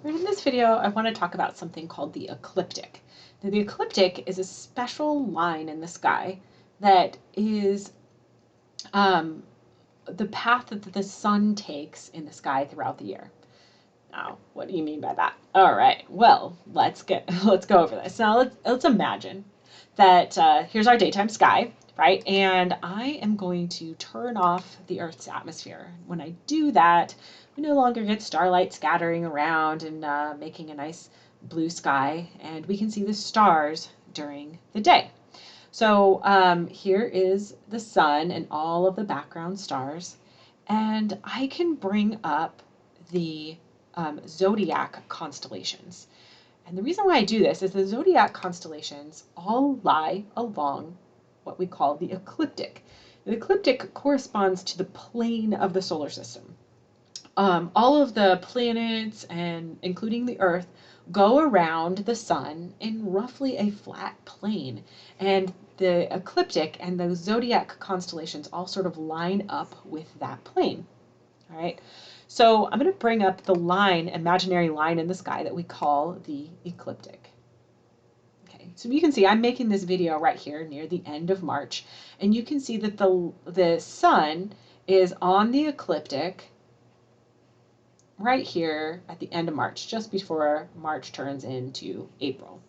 In this video, I want to talk about something called the ecliptic. Now, the ecliptic is a special line in the sky that is the path that the sun takes in the sky throughout the year. Now, what do you mean by that? All right, well, let's go over this. Now, let's imagine that here's our daytime sky, right? And I am going to turn off the Earth's atmosphere. When I do that, we no longer get starlight scattering around and making a nice blue sky, and we can see the stars during the day. So here is the sun and all of the background stars, and I can bring up the zodiac constellations. And the reason why I do this is the zodiac constellations all lie along what we call the ecliptic. The ecliptic corresponds to the plane of the solar system. All of the planets, and including the Earth, go around the sun in roughly a flat plane. And the ecliptic and the zodiac constellations all sort of line up with that plane. All right. So I'm going to bring up the line, imaginary line in the sky that we call the ecliptic. Okay, so you can see I'm making this video right here near the end of March, and you can see that the sun is on the ecliptic right here at the end of March, just before March turns into April.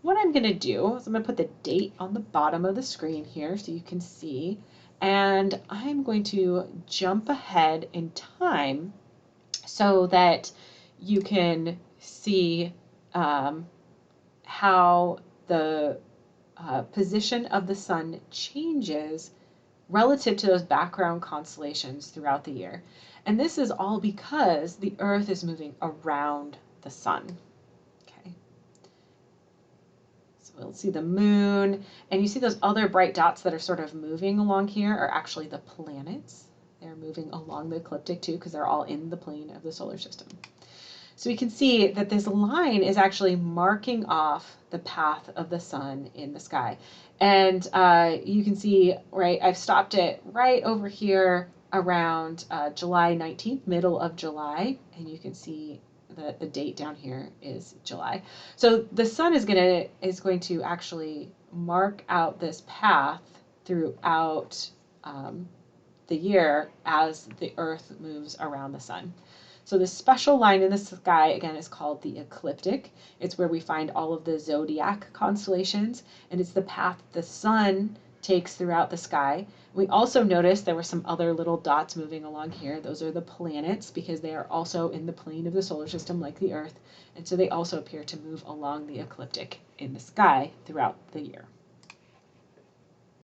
What I'm going to do is I'm going to put the date on the bottom of the screen here so you can see, and I'm going to jump ahead in time so that you can see how the position of the sun changes relative to those background constellations throughout the year. And this is all because the Earth is moving around the sun. Okay. So we'll see the moon, and you see those other bright dots that are sort of moving along here are actually the planets. They're moving along the ecliptic too because they're all in the plane of the solar system. So we can see that this line is actually marking off the path of the sun in the sky. And you can see, right, I've stopped it right over here around July 19th, middle of July. And you can see the date down here is July. So the sun is going to actually mark out this path throughout the year as the Earth moves around the sun. So this special line in the sky, again, is called the ecliptic. It's where we find all of the zodiac constellations, and it's the path the sun takes throughout the sky. We also noticed there were some other little dots moving along here. Those are the planets because they are also in the plane of the solar system like the Earth, and so they also appear to move along the ecliptic in the sky throughout the year.